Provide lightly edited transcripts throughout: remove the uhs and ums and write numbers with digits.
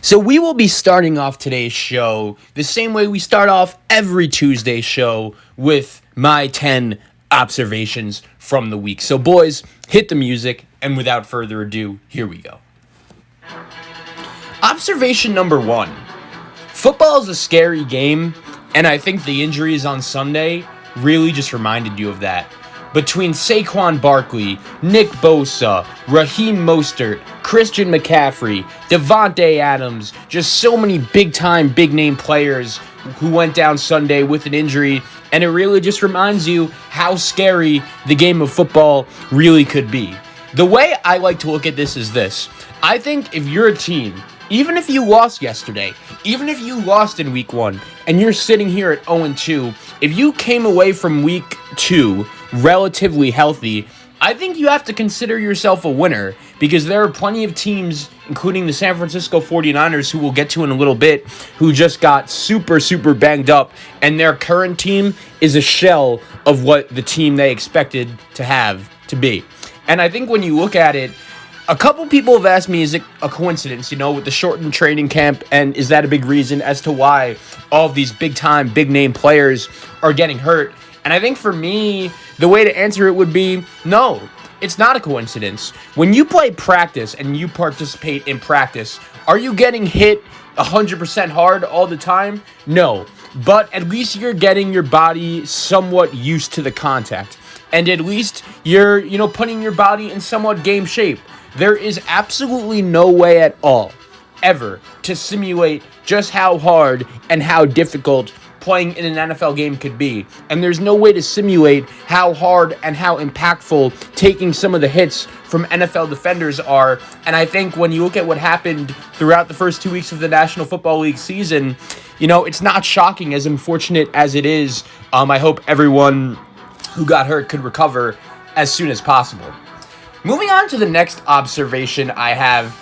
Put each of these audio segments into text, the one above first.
So we will be starting off today's show the same way we start off every Tuesday show with my 10 observations from the week. So boys, hit the music, and without further ado, here we go. Observation number 1. Football is a scary game, and I think the injuries on Sunday really just reminded you of that. Between Saquon Barkley, Nick Bosa, Raheem Mostert, Christian McCaffrey, Devontae Adams, just so many big-time, big-name players who went down Sunday with an injury, and it really just reminds you how scary the game of football really could be. The way I like to look at this is this. I think if you're a team, even if you lost yesterday, even if you lost in week 1, and you're sitting here at 0-2, if you came away from week 2 relatively healthy, I think you have to consider yourself a winner, because there are plenty of teams, including the San Francisco 49ers, who we'll get to in a little bit, who just got super banged up, and their current team is a shell of what the team they expected to have to be. And I think when you look at it, a couple people have asked me, is it a coincidence, with the shortened training camp, and is that a big reason as to why all of these big-time, big-name players are getting hurt? And I think for me, the way to answer it would be, no, it's not a coincidence. When you play practice and you participate in practice, are you getting hit 100% hard all the time? No, but at least you're getting your body somewhat used to the contact. And at least you're, putting your body in somewhat game shape. There is absolutely no way at all, ever, to simulate just how hard and how difficult playing in an NFL game could be. And there's no way to simulate how hard and how impactful taking some of the hits from NFL defenders are. And I think when you look at what happened throughout the first 2 weeks of the National Football League season, it's not shocking, as unfortunate as it is. I hope everyone who got hurt could recover as soon as possible. Moving on to the next observation I have,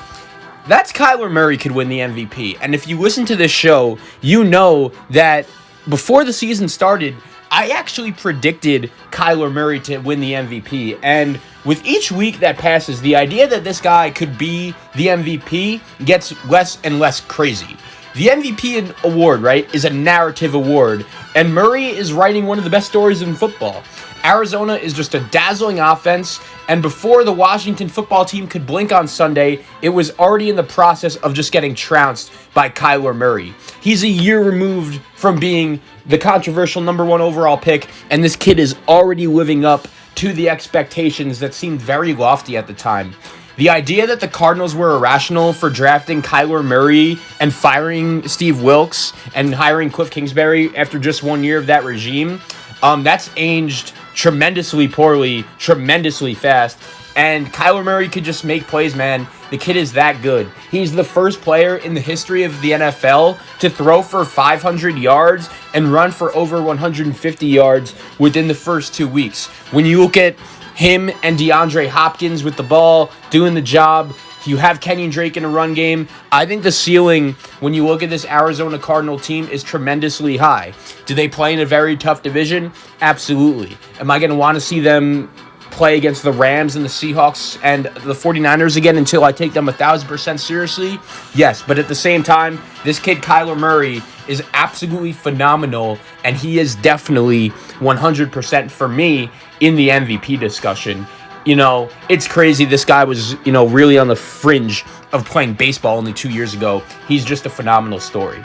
that's Kyler Murray could win the MVP. And if you listen to this show, you know that before the season started, I actually predicted Kyler Murray to win the MVP. And with each week that passes, the idea that this guy could be the MVP gets less and less crazy. The MVP award, right, is a narrative award. And Murray is writing one of the best stories in football. Arizona is just a dazzling offense, and before the Washington football team could blink on Sunday, it was already in the process of just getting trounced by Kyler Murray. He's a year removed from being the controversial number 1 overall pick, and this kid is already living up to the expectations that seemed very lofty at the time. The idea that the Cardinals were irrational for drafting Kyler Murray and firing Steve Wilks and hiring Cliff Kingsbury after just 1 year of that regime, that's aged tremendously poorly, tremendously fast, and Kyler Murray could just make plays, man. The kid is that good. He's the first player in the history of the NFL to throw for 500 yards and run for over 150 yards within the first 2 weeks. When you look at him and DeAndre Hopkins with the ball, doing the job, you have Kenyon Drake in a run game. I think the ceiling, when you look at this Arizona Cardinal team, is tremendously high. Do they play in a very tough division? Absolutely. Am I going to want to see them play against the Rams and the Seahawks and the 49ers again until I take them 1,000% seriously? Yes, but at the same time, this kid Kyler Murray is absolutely phenomenal, and he is definitely 100% for me in the MVP discussion. It's crazy. This guy was, really on the fringe of playing baseball only 2 years ago. He's just a phenomenal story.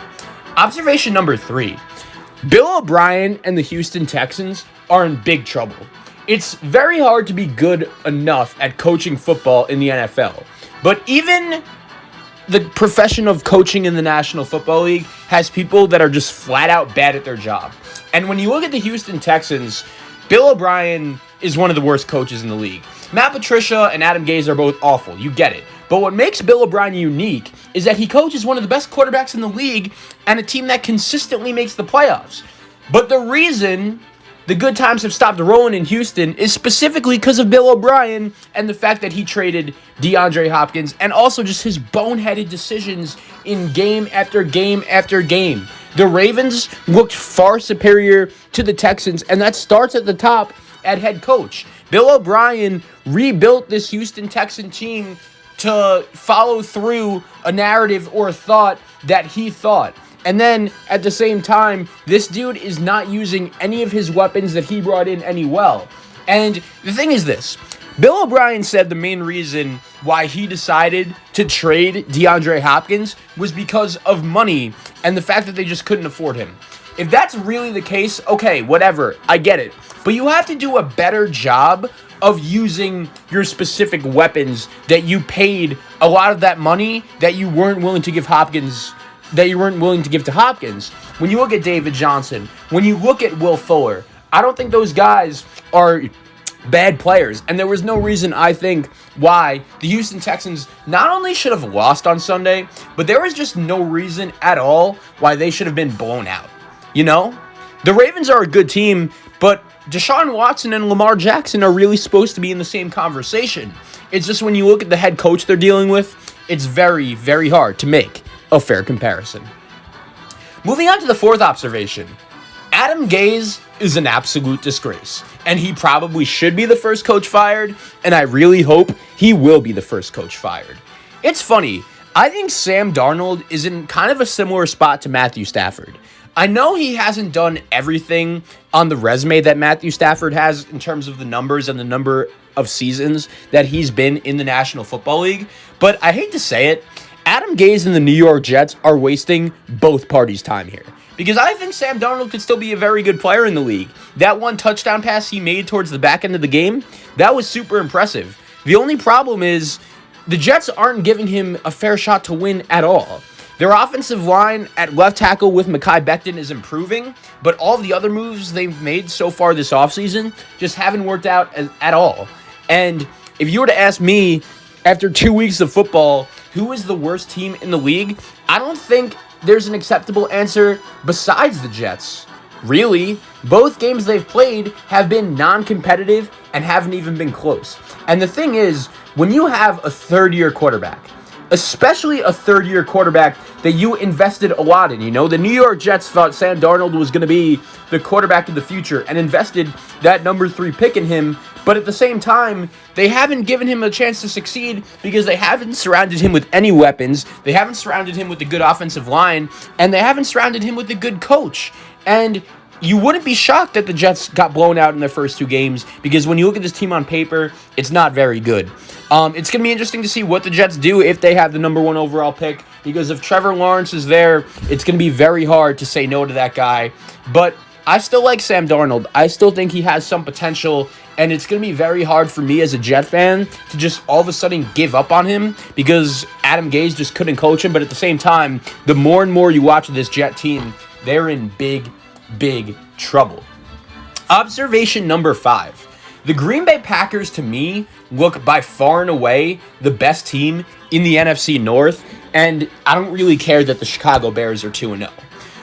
Observation number 3. Bill O'Brien and the Houston Texans are in big trouble. It's very hard to be good enough at coaching football in the NFL. But even the profession of coaching in the National Football League has people that are just flat out bad at their job. And when you look at the Houston Texans, Bill O'Brien is one of the worst coaches in the league. Matt Patricia and Adam Gase are both awful. You get it. But what makes Bill O'Brien unique is that he coaches one of the best quarterbacks in the league and a team that consistently makes the playoffs. But the reason the good times have stopped rolling in Houston is specifically because of Bill O'Brien and the fact that he traded DeAndre Hopkins, and also just his boneheaded decisions in game after game after game. The Ravens looked far superior to the Texans, and that starts at the top at head coach. Bill O'Brien rebuilt this Houston Texan team to follow through a narrative or a thought that he thought. And then, at the same time, this dude is not using any of his weapons that he brought in any well. And the thing is this. Bill O'Brien said the main reason why he decided to trade DeAndre Hopkins was because of money and the fact that they just couldn't afford him. If that's really the case, okay, whatever, I get it. But you have to do a better job of using your specific weapons that you paid a lot of that money that you weren't willing to give Hopkins, that you weren't willing to give to Hopkins. When you look at David Johnson, when you look at Will Fuller, I don't think those guys are bad players. And there was no reason, I think, why the Houston Texans not only should have lost on Sunday, but there was just no reason at all why they should have been blown out. You know? The Ravens are a good team, but Deshaun Watson and Lamar Jackson are really supposed to be in the same conversation. It's just when you look at the head coach they're dealing with, it's very, very hard to make a fair comparison. Moving on to the fourth observation. Adam Gase is an absolute disgrace, and he probably should be the first coach fired, and I really hope he will be the first coach fired. It's funny, I think Sam Darnold is in kind of a similar spot to Matthew Stafford. I know he hasn't done everything on the resume that Matthew Stafford has in terms of the numbers and the number of seasons that he's been in the National Football League, but I hate to say it, Adam Gase and the New York Jets are wasting both parties' time here. Because I think Sam Darnold could still be a very good player in the league. That one touchdown pass he made towards the back end of the game, that was super impressive. The only problem is the Jets aren't giving him a fair shot to win at all. Their offensive line at left tackle with Mekhi Becton is improving, but all the other moves they've made so far this offseason just haven't worked out at all. And if you were to ask me, after 2 weeks of football, who is the worst team in the league, I don't think there's an acceptable answer besides the Jets. Really, both games they've played have been non-competitive and haven't even been close. And the thing is, when you have a third-year quarterback, especially a third-year quarterback that you invested a lot in, the New York Jets thought Sam Darnold was going to be the quarterback of the future and invested that number 3 pick in him, but at the same time, they haven't given him a chance to succeed because they haven't surrounded him with any weapons, they haven't surrounded him with a good offensive line, and they haven't surrounded him with a good coach. And you wouldn't be shocked that the Jets got blown out in their first 2 games because when you look at this team on paper, it's not very good. It's going to be interesting to see what the Jets do if they have the number 1 overall pick, because if Trevor Lawrence is there, it's going to be very hard to say no to that guy. But I still like Sam Darnold. I still think he has some potential, and it's going to be very hard for me as a Jet fan to just all of a sudden give up on him because Adam Gase just couldn't coach him. But at the same time, the more and more you watch this Jet team, they're in big, big trouble. Observation number 5. The Green Bay Packers, to me, look by far and away the best team in the NFC North, and I don't really care that the Chicago Bears are 2-0.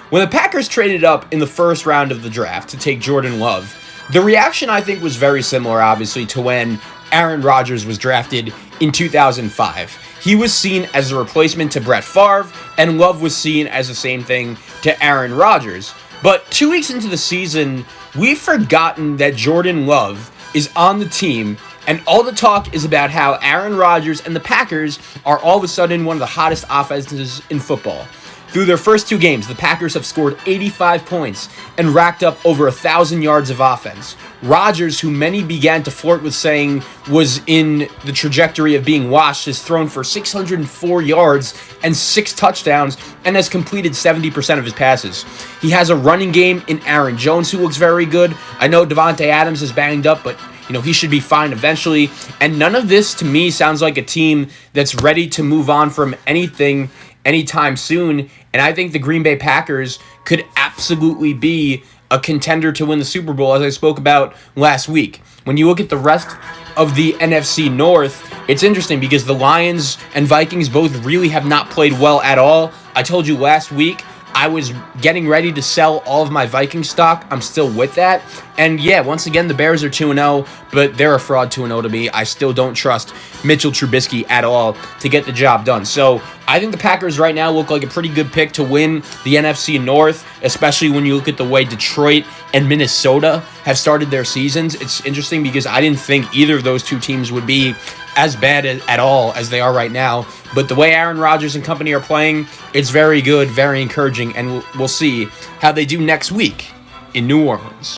When the Packers traded up in the first round of the draft to take Jordan Love, the reaction, I think, was very similar, obviously, to when Aaron Rodgers was drafted in 2005. He was seen as a replacement to Brett Favre, and Love was seen as the same thing to Aaron Rodgers. But 2 weeks into the season, we've forgotten that Jordan Love is on the team, and all the talk is about how Aaron Rodgers and the Packers are all of a sudden one of the hottest offenses in football. Through their first 2 games, the Packers have scored 85 points and racked up over 1,000 yards of offense. Rodgers, who many began to flirt with saying was in the trajectory of being washed, has thrown for 604 yards and 6 touchdowns and has completed 70% of his passes. He has a running game in Aaron Jones who looks very good. I know Devontae Adams is banged up, but he should be fine eventually. And none of this, to me, sounds like a team that's ready to move on from anything anytime soon. And I think the Green Bay Packers could absolutely be a contender to win the Super Bowl, as I spoke about last week. When you look at the rest of the NFC North, it's interesting because the Lions and Vikings both really have not played well at all. I told you last week I was getting ready to sell all of my Viking stock. I'm still with that. And yeah, once again, the Bears are 2-0, but they're a fraud 2-0 to me. I still don't trust Mitchell Trubisky at all to get the job done. So I think the Packers right now look like a pretty good pick to win the NFC North, especially when you look at the way Detroit and Minnesota have started their seasons. It's interesting because I didn't think either of those 2 teams would be as bad at all as they are right now. But the way Aaron Rodgers and company are playing, it's very good, very encouraging, and we'll see how they do next week in New Orleans.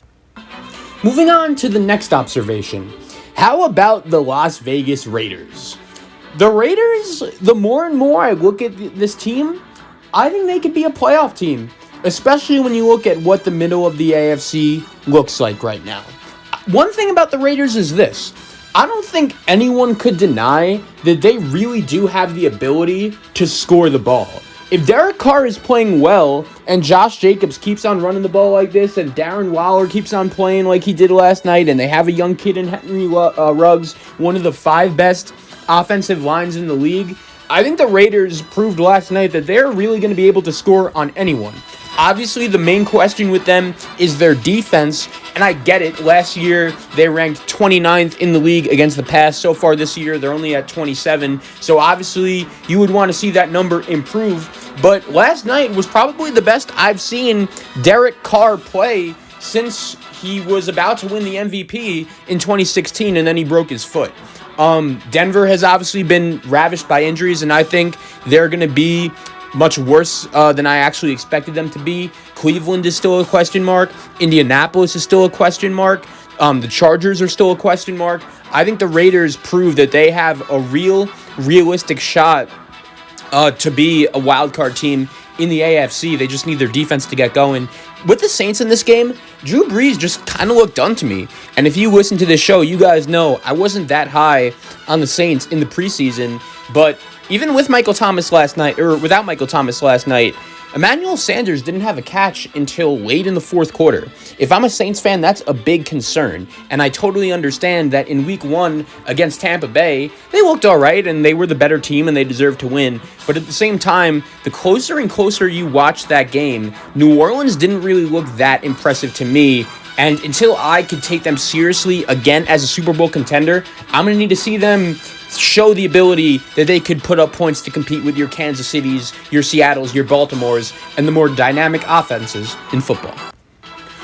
Moving on to the next observation. How about the Las Vegas Raiders? The Raiders, the more and more I look at this team, I think they could be a playoff team, especially when you look at what the middle of the AFC looks like right now. One thing about the Raiders is this. I don't think anyone could deny that they really do have the ability to score the ball. If Derek Carr is playing well and Josh Jacobs keeps on running the ball like this and Darren Waller keeps on playing like he did last night and they have a young kid in Henry Ruggs, one of the 5 best offensive lines in the league, I think the Raiders proved last night that they're really going to be able to score on anyone. Obviously, the main question with them is their defense, and I get it. Last year, they ranked 29th in the league against the pass. So far this year, they're only at 27. So obviously, you would want to see that number improve. But last night was probably the best I've seen Derek Carr play since he was about to win the MVP in 2016, and then he broke his foot. Denver has obviously been ravished by injuries, and I think they're going to be much worse than I actually expected them to be. Cleveland is still a question mark. Indianapolis is still a question mark. The Chargers are still a question mark. I think the Raiders prove that they have a realistic shot to be a wild card team in the AFC. They just need their defense to get going. With the Saints in this game, Drew Brees just kind of looked done to me. And if you listen to this show, you guys know I wasn't that high on the Saints in the preseason, but even with Michael Thomas last night, or without Michael Thomas last night, Emmanuel Sanders didn't have a catch until late in the fourth quarter. If I'm a Saints fan, that's a big concern. And I totally understand that in week 1 against Tampa Bay, they looked all right and they were the better team and they deserved to win. But at the same time, the closer and closer you watch that game, New Orleans didn't really look that impressive to me. And until I could take them seriously again as a Super Bowl contender, I'm going to need to see them show the ability that they could put up points to compete with your Kansas Cities, your Seattles, your Baltimores, and the more dynamic offenses in football.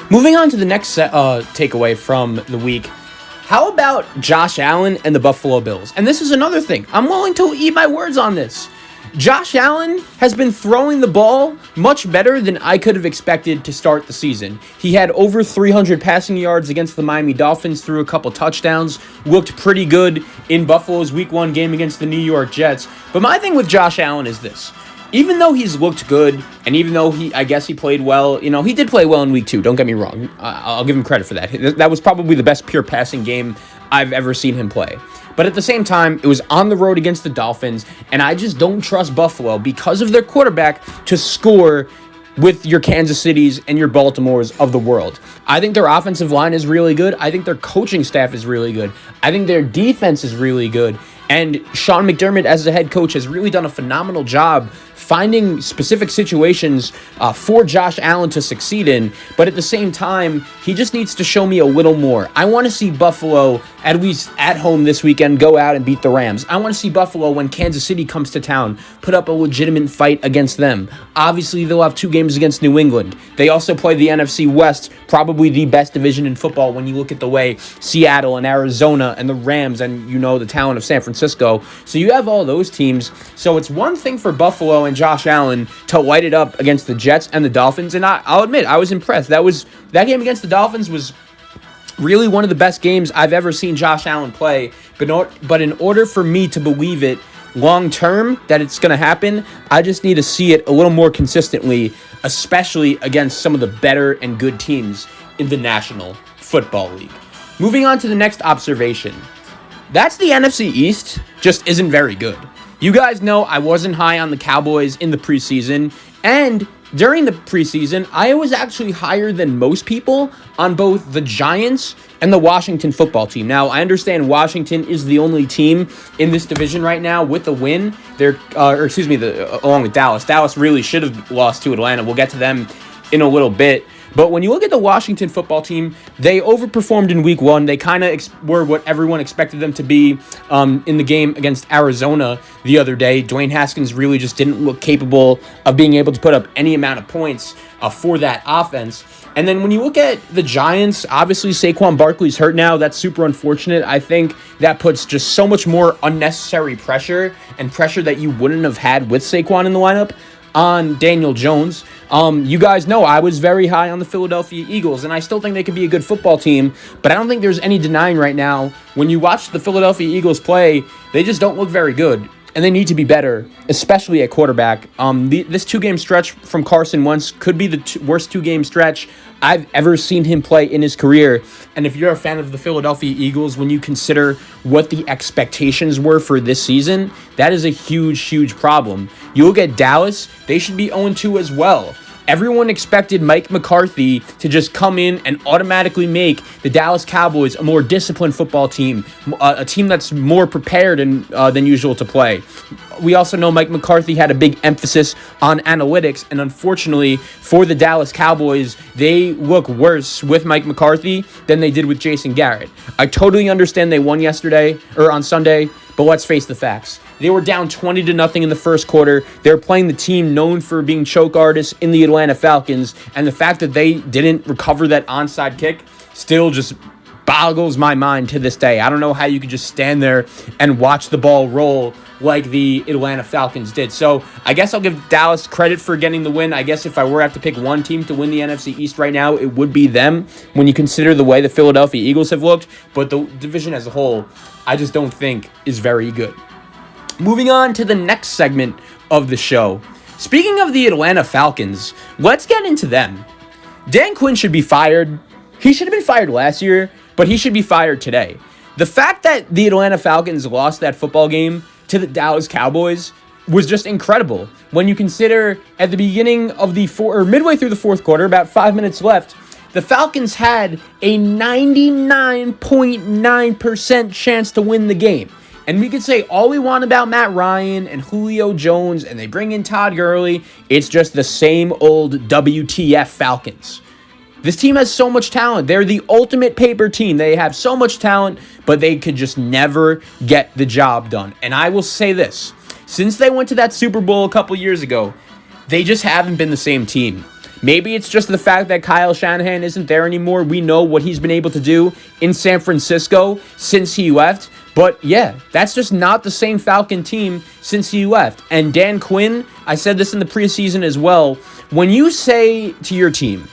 Moving on to the next takeaway from the week. How about Josh Allen and the Buffalo Bills? And this is another thing. I'm willing to eat my words on this. Josh Allen has been throwing the ball much better than I could have expected to start the season. He had over 300 passing yards against the Miami Dolphins, threw a couple touchdowns, looked pretty good in Buffalo's Week 1 game against the New York Jets. But my thing with Josh Allen is this. Even though he's looked good, and even though I guess he played well, he did play well in Week 2, don't get me wrong. I'll give him credit for that. That was probably the best pure passing game I've ever seen him play. But at the same time, it was on the road against the Dolphins, and I just don't trust Buffalo because of their quarterback to score with your Kansas Cities and your Baltimores of the world. I think their offensive line is really good. I think their coaching staff is really good. I think their defense is really good. And Sean McDermott, as the head coach, has really done a phenomenal job finding specific situations for Josh Allen to succeed in. But at the same time, he just needs to show me a little more. I want to see Buffalo, at least at home this weekend, go out and beat the Rams. I want to see Buffalo, when Kansas City comes to town, put up a legitimate fight against them. Obviously, they'll have 2 games against New England. They also play the NFC West, probably the best division in football when you look at the way Seattle and Arizona and the Rams and, the talent of San Francisco. So you have all those teams. So it's one thing for Buffalo and Josh Allen to light it up against the Jets and the Dolphins, and I'll admit, I was impressed. That game against the Dolphins was really one of the best games I've ever seen Josh Allen play, but in order for me to believe it long term that it's going to happen, I just need to see it a little more consistently, especially against some of the better and good teams in the National Football League. Moving on to the next observation. That's the NFC East just isn't very good. You guys know I wasn't high on the Cowboys in the preseason, and during the preseason, I was actually higher than most people on both the Giants and the Washington football team. Now, I understand Washington is the only team in this division right now with a win. Along with Dallas. Dallas really should have lost to Atlanta. We'll get to them in a little bit. But when you look at the Washington football team, they overperformed in week one. They kind of were what everyone expected them to be in the game against Arizona the other day. Dwayne Haskins really just didn't look capable of being able to put up any amount of points for that offense. And then when you look at the Giants, obviously Saquon Barkley's hurt now. That's super unfortunate. I think that puts just so much more unnecessary pressure and pressure that you wouldn't have had with Saquon in the lineup on Daniel Jones. You guys know I was very high on the Philadelphia Eagles, and I still think they could be a good football team, but I don't think there's any denying right now, when you watch the Philadelphia Eagles play, they just don't look very good, and they need to be better, especially at quarterback. This two-game stretch from Carson Wentz could be the worst two-game stretch I've ever seen him play in his career. And if you're a fan of the Philadelphia Eagles, when you consider what the expectations were for this season, that is a huge, huge problem. You look at Dallas, they should be 0-2 as well. Everyone expected Mike McCarthy to just come in and automatically make the Dallas Cowboys a more disciplined football team, a team that's more prepared than usual to play. We also know Mike McCarthy had a big emphasis on analytics, and unfortunately for the Dallas Cowboys, they look worse with Mike McCarthy than they did with Jason Garrett. I totally understand they won on Sunday, but let's face the facts. They were down 20-0 in the first quarter. They're playing the team known for being choke artists in the Atlanta Falcons, and the fact that they didn't recover that onside kick still just boggles my mind to this day. I don't know how you could just stand there and watch the ball roll like the Atlanta Falcons did. So I guess I'll give Dallas credit for getting the win. I guess if I were to have to pick one team to win the NFC East right now, it would be them when you consider the way the Philadelphia Eagles have looked. But the division as a whole, I just don't think is very good. Moving on to the next segment of the show. Speaking of the Atlanta Falcons, let's get into them. Dan Quinn should be fired. He should have been fired last year, but he should be fired today. The fact that the Atlanta Falcons lost that football game to the Dallas Cowboys was just incredible. When you consider at the beginning of midway through the fourth quarter, about 5 minutes left, the Falcons had a 99.9% chance to win the game. And we could say all we want about Matt Ryan and Julio Jones, and they bring in Todd Gurley. It's just the same old WTF Falcons. This team has so much talent. They're the ultimate paper team. They have so much talent, but they could just never get the job done. And I will say this. Since they went to that Super Bowl a couple years ago, they just haven't been the same team. Maybe it's just the fact that Kyle Shanahan isn't there anymore. We know what he's been able to do in San Francisco since he left. But yeah, that's just not the same Falcon team since he left. And Dan Quinn, I said this in the preseason as well, when you say to your team,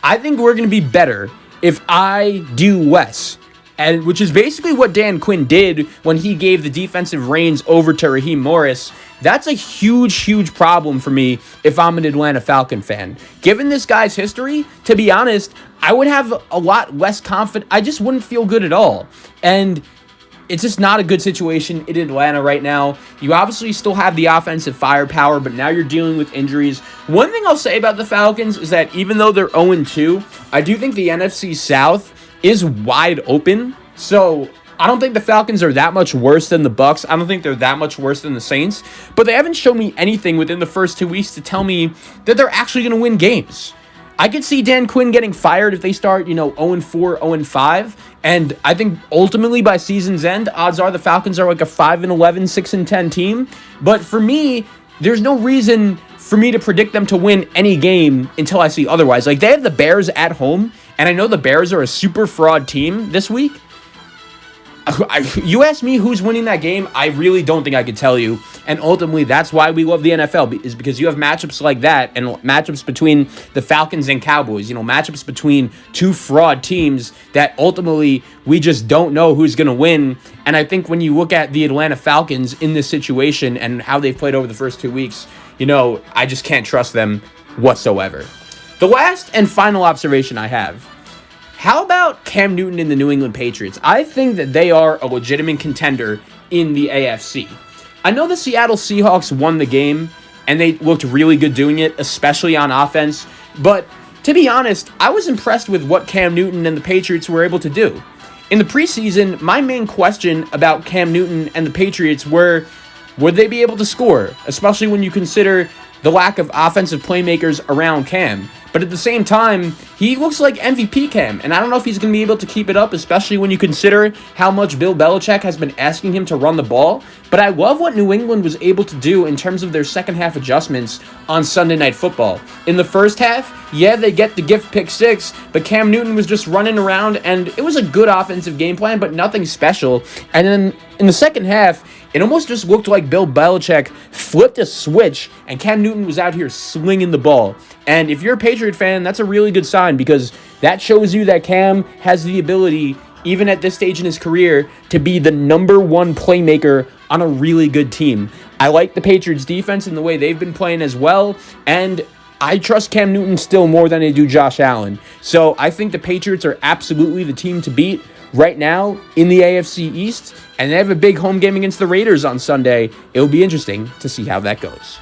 I think we're going to be better if I do less, and which is basically what Dan Quinn did when he gave the defensive reins over to Raheem Morris, that's a huge, huge problem for me if I'm an Atlanta Falcon fan. Given this guy's history, to be honest, I would have a lot less confidence. I just wouldn't feel good at all. And it's just not a good situation in Atlanta right now. You obviously still have the offensive firepower, but now you're dealing with injuries. One thing I'll say about the Falcons is that even though they're 0-2, I do think the NFC South is wide open. So I don't think the Falcons are that much worse than the Bucs. I don't think they're that much worse than the Saints. But they haven't shown me anything within the first 2 weeks to tell me that they're actually going to win games. I could see Dan Quinn getting fired if they start, 0-4, 0-5. And I think ultimately by season's end, odds are the Falcons are like a 5-11, 6-10 team. But for me, there's no reason for me to predict them to win any game until I see otherwise. Like, they have the Bears at home, and I know the Bears are a super fraud team this week. You ask me who's winning that game, I really don't think I could tell you. And ultimately, that's why we love the NFL, is because you have matchups like that and matchups between the Falcons and Cowboys, matchups between two fraud teams that ultimately we just don't know who's going to win. And I think when you look at the Atlanta Falcons in this situation and how they've played over the first 2 weeks, I just can't trust them whatsoever. The last and final observation I have: how about Cam Newton and the New England Patriots? I think that they are a legitimate contender in the AFC. I know the Seattle Seahawks won the game, and they looked really good doing it, especially on offense. But to be honest, I was impressed with what Cam Newton and the Patriots were able to do. In the preseason, my main question about Cam Newton and the Patriots were, would they be able to score? Especially when you consider the lack of offensive playmakers around Cam. But at the same time, he looks like MVP Cam, and I don't know if he's going to be able to keep it up, especially when you consider how much Bill Belichick has been asking him to run the ball. But I love what New England was able to do in terms of their second half adjustments on Sunday Night Football. In the first half, yeah, they get the gift pick six, but Cam Newton was just running around, and it was a good offensive game plan, but nothing special. And then in the second half, it almost just looked like Bill Belichick flipped a switch, and Cam Newton was out here slinging the ball. And if you're a Patriot fan, that's a really good sign, because that shows you that Cam has the ability, even at this stage in his career, to be the number one playmaker on a really good team. I like the Patriots defense and the way they've been playing as well, and I trust Cam Newton still more than I do Josh Allen. So I think the Patriots are absolutely the team to beat right now in the AFC East, and they have a big home game against the Raiders on Sunday. It'll be interesting to see how that goes.